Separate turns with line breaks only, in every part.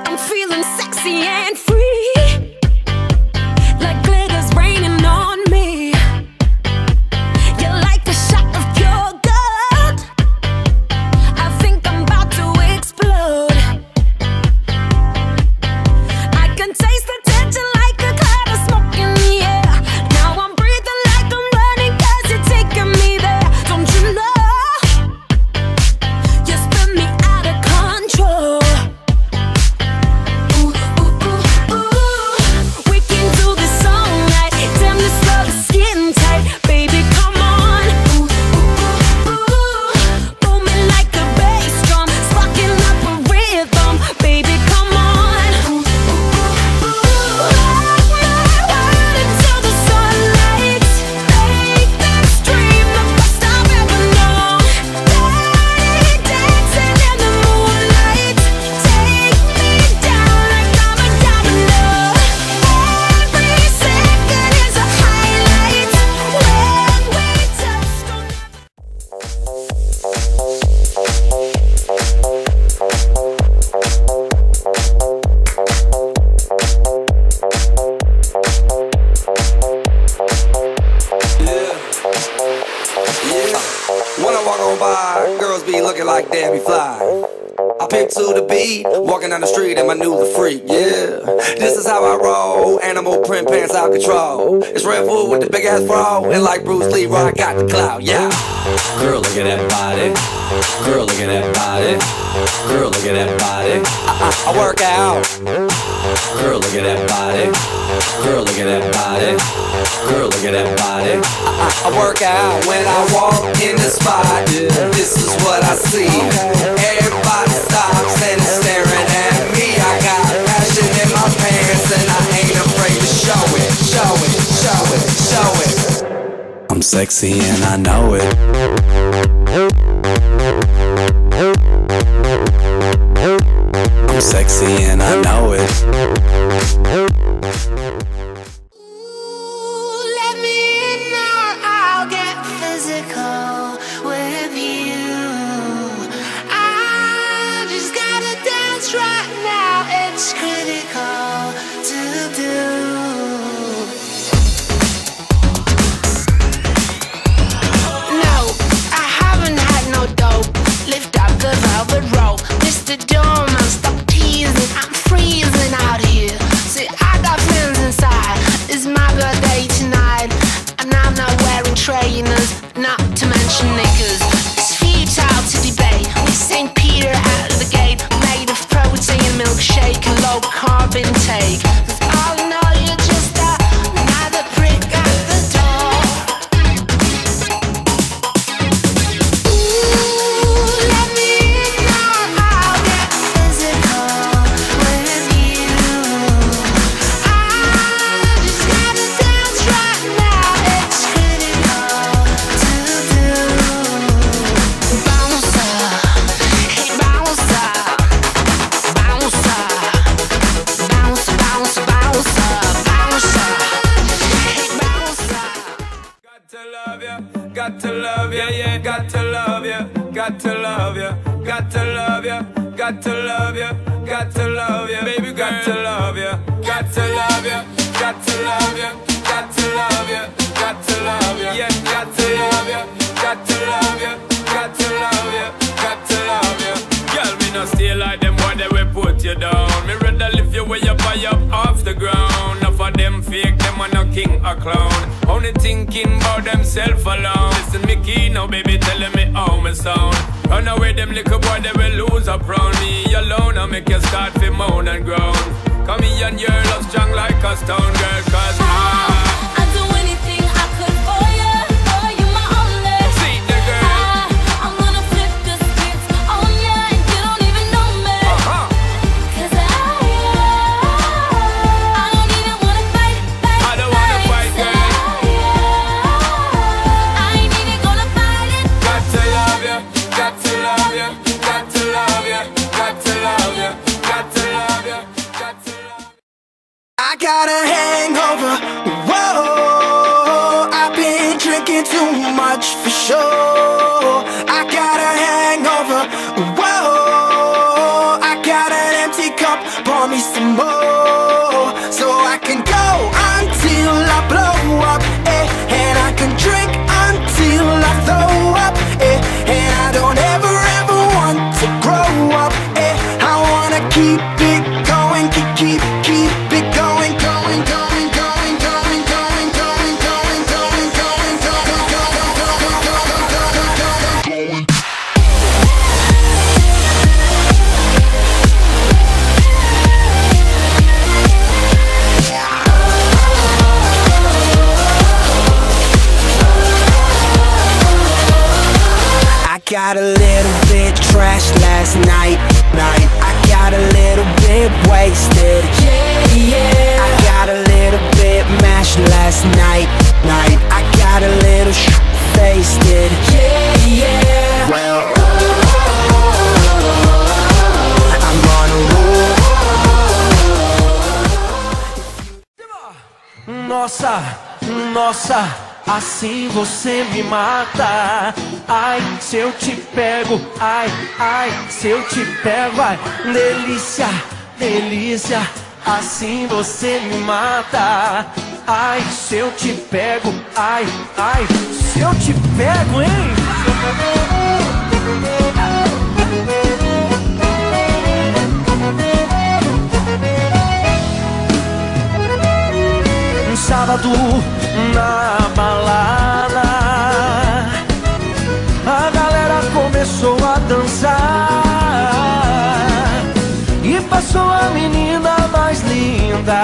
I'm feeling sexy and free, like glitter's raining on me. You're like a shot of pure gold. I think I'm about to explode. I can taste the tension like a cloud of smoke in the air. Now I'm breathing like I'm running 'cause you're taking me there. Don't you know? You spin me out of control.
When I walk on by, girls be looking like Debbie Fly. I pick to the beat, walking down the street and my new the freak, yeah. This is how I roll, animal print pants out control. It's Red Bull with the big ass bra, and like Bruce Lee, I got the clout, yeah. Girl, look at that body. Girl, look at that body. Girl, look at that body. I work out. Girl, look at that body. Girl, look at that body. Girl, look at that body. I work out when I walk in the spot. This is what I see. Everybody stops and is staring at me. I got passion in my pants and I ain't afraid to show it. Show it, show it, show it. I'm sexy and I know it. I'm sexy and I know it.
Let me in now, I'll get physical with you. I just gotta dance right now, it's critical to do. No, I haven't had no dope. Lift up the velvet rope, Mr. Doorman, stop teasing, I'm freezing out here. See, I got feelings inside, it's my birthday tonight, and I'm not wearing trainers, not to mention knickers. It's futile to debate, with St. Peter out of the gate, made of protein, milkshake and low carb intake. 'Cause all in all, you're just another prick at the door. Ooh, let me in now, I'll get physical with you. I just gotta dance right now, it's critical to do. Bouncer, hey bouncer, bouncer, bouncer, bouncer, bouncer, bouncer, hey bouncer.
Got to love ya, got to love ya, yeah, got to love ya, got to love ya, got to love ya, got to love ya, got to love ya, baby, got to love ya, got to love ya, got to love ya, got to love ya, got to love ya, yeah, got to love ya, got to love ya, got to love ya, got to love ya. Girl, me no stay like them boy, they will put you down. Me rather lift you way up high up off the ground. Enough of them fake, them are no king or clown. Only thinking about themself alone. Listen me key now, baby, telling me how me sound. Run away them little boy, they will lose up round me alone. I make you start to moan and groan. Come here and your love strong like a stone, girl, 'cause
I'd do anything I could for you, my only.
see the girl.
I'm gonna flip the script on you and you don't even know me. 'Cause I don't even wanna fight.
I don't wanna fight, girl.
I ain't even gonna fight it.
Got to love ya, got to love ya, got to love ya, got to love ya, got to love ya, got to love ya.
I got a hangover. Whoa.
got a little bit trashed last night. I got a little bit wasted. Yeah. I got a little bit mashed last night. I got a little faced it. Yeah. Well, I'm on a roll.
Nossa, nossa, assim você me mata. Ai, se eu te pego, ai, ai, se eu te pego, ai, delícia, delícia, assim você me mata. Ai, se eu te pego, ai, ai, se eu te pego, hein? Um sábado na balada, a galera começou a dançar e passou a menina mais linda.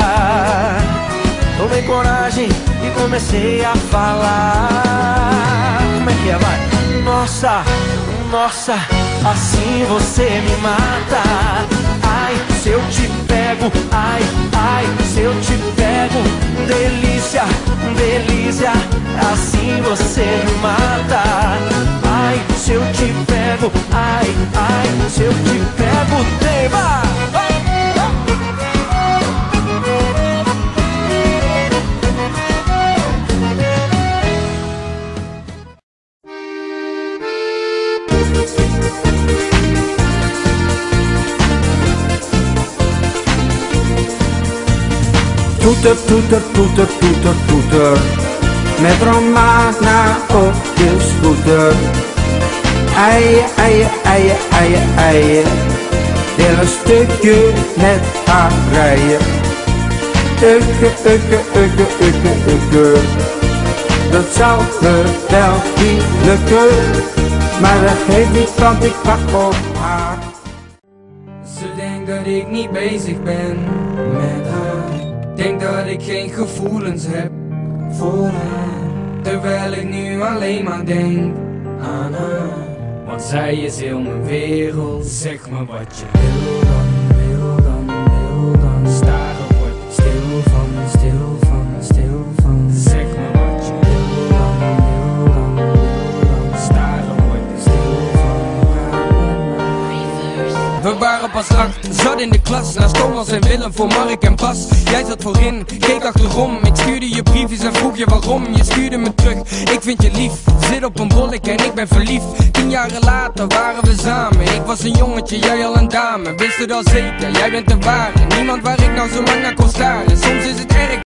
Tomei coragem e comecei a falar. Como é que é, vai? Nossa, nossa, assim você me mata. Ai, se eu te pego, ai, ai, se eu te pego, delícia, delícia, assim você me mata. Ai, se eu te pego, ai, ai, se eu te pego, tema.
Toeter, toeter, toeter, toeter, toeter. Met Romana op de scooter. Eien, eien, eien, eien, eien. Wil een stukje met haar rijden. Ukke, ukke, ukke, ukke, ukke. Dat zou me wel niet lukken. Maar dat geeft niet, want ik wacht op haar.
Ze denkt dat ik niet bezig ben met haar. Denk dat ik geen gevoelens heb voor haar. Terwijl ik nu alleen maar denk aan haar. Want zij is heel mijn wereld. Zeg me wat je wil dan, wil dan, wil dan. Staren word ik stil van, stil van, stil van. Zeg me wat je wil dan, wil dan, wil dan. Staren word ik stil van. We waren pas 8, zat in de klas. Naast Thomas en Willem voor Mark en Bas. Jij zat voorin, keek achterom. Ik stuurde je briefjes en vroeg je waarom. Je stuurde me terug, ik vind je lief. Zit op een bollek en ik ben verliefd. 10 jaren later waren we samen. Ik was een jongetje, jij al een dame. Wist het al zeker, jij bent de ware. Niemand waar ik nou zo lang naar kon staren. Soms is het erg.